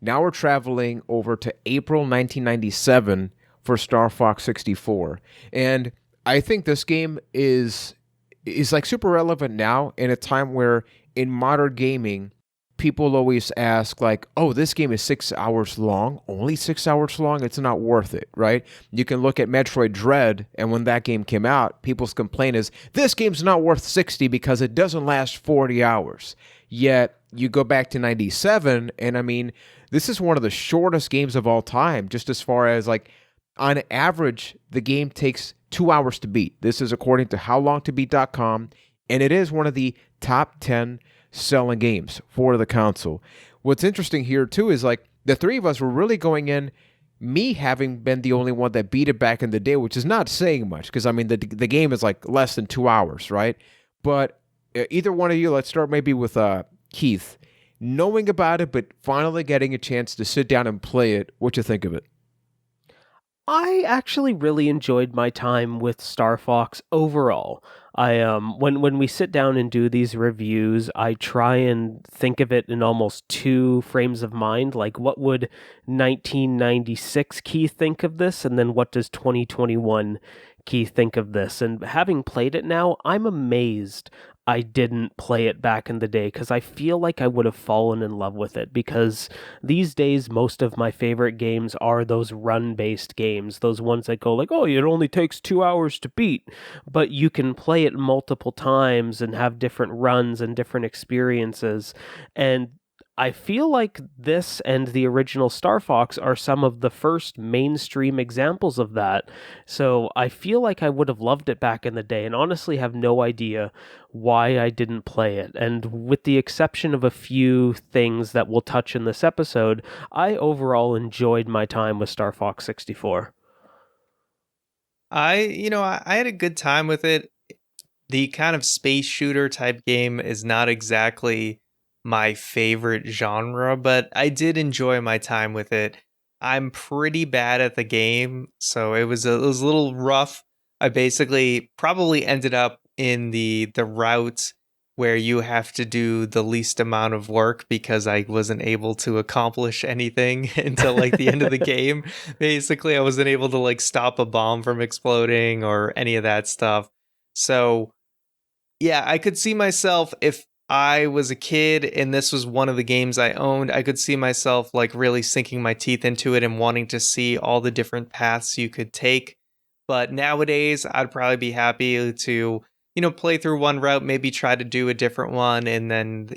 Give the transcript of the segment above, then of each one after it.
Now we're traveling over to April 1997 for Star Fox 64. And I think this game is like super relevant now in a time where in modern gaming people always ask like, oh, this game is 6 hours long, only 6 hours long, it's not worth it, right? You can look at Metroid Dread, and when that game came out, people's complaint is this game's not worth 60 because it doesn't last 40 hours. Yet you go back to 97, and I mean, this is one of the shortest games of all time, just as far as like on average the game takes 2 hours to beat. This is according to howlongtobeat.com, and it is one of the top 10 selling games for the console. What's interesting here too is like the three of us were really going in, me having been the only one that beat it back in the day, which is not saying much because I mean the game is like less than 2 hours, right? But either one of you, let's start maybe with Keith, knowing about it but finally getting a chance to sit down and play it. What you think of it? I actually really enjoyed my time with Star Fox overall. I when we sit down and do these reviews, I try and think of it in almost two frames of mind. Like, what would 1996 Keith think of this, and then what does 2021 Keith think of this? And having played it now, I'm amazed I didn't play it back in the day because I feel like I would have fallen in love with it, because these days most of my favorite games are those run-based games, those ones that go like, oh, it only takes 2 hours to beat, but you can play it multiple times and have different runs and different experiences. And I feel like this and the original Star Fox are some of the first mainstream examples of that. So I feel like I would have loved it back in the day, and honestly have no idea why I didn't play it. And with the exception of a few things that we'll touch in this episode, I overall enjoyed my time with Star Fox 64. I had a good time with it. The kind of space shooter type game is not exactly my favorite genre, but I did enjoy my time with it. I'm pretty bad at the game, so it was a little rough. I basically probably ended up in the route where you have to do the least amount of work because I wasn't able to accomplish anything until like the end of the game. Basically, I wasn't able to like stop a bomb from exploding or any of that stuff. So yeah, I could see myself, if I was a kid and this was one of the games I owned, I could see myself like really sinking my teeth into it and wanting to see all the different paths you could take. But nowadays, I'd probably be happy to, play through one route, maybe try to do a different one, and then,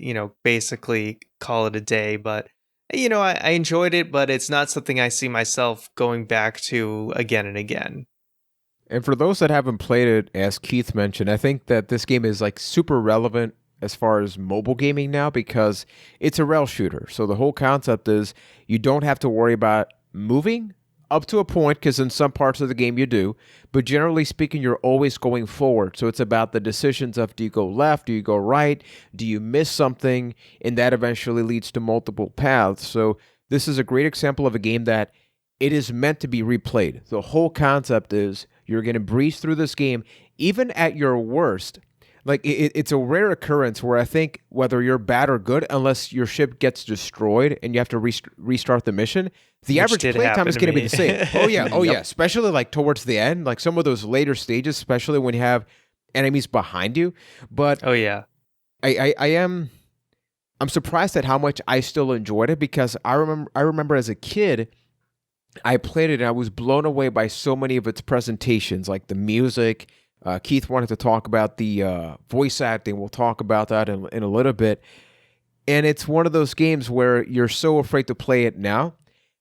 basically call it a day. But, I enjoyed it, but it's not something I see myself going back to again and again. And for those that haven't played it, as Keith mentioned, I think that this game is like super relevant as far as mobile gaming now because it's a rail shooter. So the whole concept is you don't have to worry about moving up to a point, because in some parts of the game you do, but generally speaking, you're always going forward. So it's about the decisions of, do you go left, do you go right, do you miss something, and that eventually leads to multiple paths. So this is a great example of a game that it is meant to be replayed. The whole concept is you're going to breeze through this game, even at your worst. Like, it's a rare occurrence where I think whether you're bad or good, unless your ship gets destroyed and you have to restart the mission, the average playtime is going to be the same. Oh, yeah. Oh, yeah. Especially, like, towards the end. Like, some of those later stages, especially when you have enemies behind you. But oh, yeah. I'm surprised at how much I still enjoyed it, because I remember as a kid, I played it and I was blown away by so many of its presentations, like the music. Keith wanted to talk about the voice acting. We'll talk about that in a little bit. And it's one of those games where you're so afraid to play it now.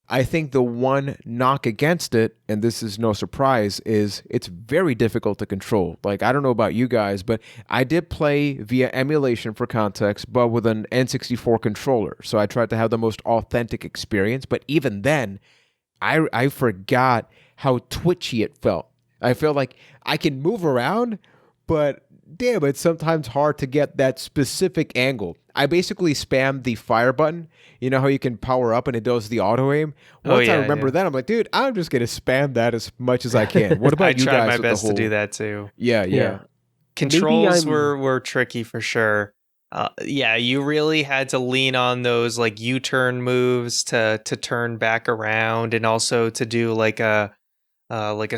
I think the one knock against it, and this is no surprise, is it's very difficult to control. Like, I don't know about you guys, but I did play via emulation for context, but with an N64 controller. So I tried to have the most authentic experience. But even then, I forgot how twitchy it felt. I feel like I can move around, but damn, it's sometimes hard to get that specific angle. I basically spammed the fire button. You know how you can power up and it does the auto aim? Once I remember that, I'm like, dude, I'm just going to spam that as much as I can. What about you guys? I tried my best to do that too. Yeah. Controls were tricky for sure. Yeah, you really had to lean on those like U-turn moves to turn back around, and also to do like a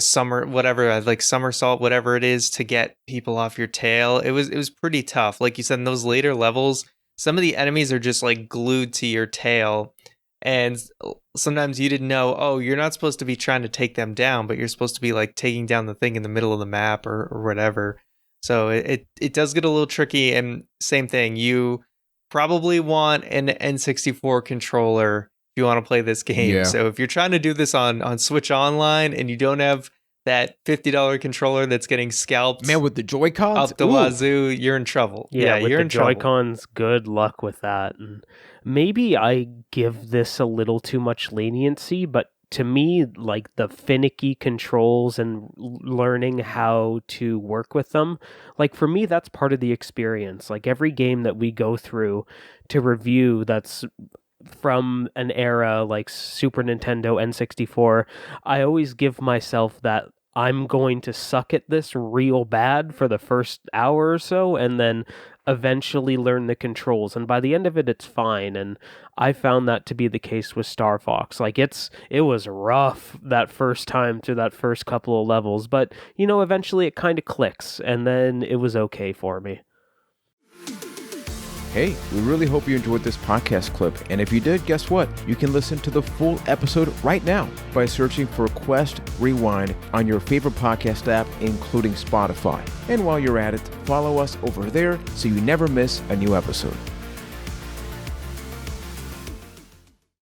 somersault, whatever it is, to get people off your tail. It was pretty tough. Like you said, in those later levels, some of the enemies are just like glued to your tail, and sometimes you didn't know, oh, you're not supposed to be trying to take them down, but you're supposed to be like taking down the thing in the middle of the map or whatever. So it does get a little tricky. And same thing, you probably want an N64 controller if you want to play this game. Yeah. So if you're trying to do this on Switch Online and you don't have that $50 controller that's getting scalped, Man, with the Joy-Cons? up the wazoo, you're in trouble. Yeah, with you're the in trouble. Joy-Cons, good luck with that. And maybe I give this a little too much leniency, but to me, like the finicky controls and learning how to work with them, like for me, that's part of the experience. Like every game that we go through to review that's from an era like Super Nintendo, N64, I always give myself that I'm going to suck at this real bad for the first hour or so, and then eventually learn the controls. And by the end of it, it's fine. And I found that to be the case with Star Fox. Like it was rough that first time through that first couple of levels, but eventually it kind of clicks, and then it was okay for me. Hey, we really hope you enjoyed this podcast clip, and if you did, guess what? You can listen to the full episode right now by searching for Quest Rewind on your favorite podcast app, including Spotify. And while you're at it, follow us over there so you never miss a new episode.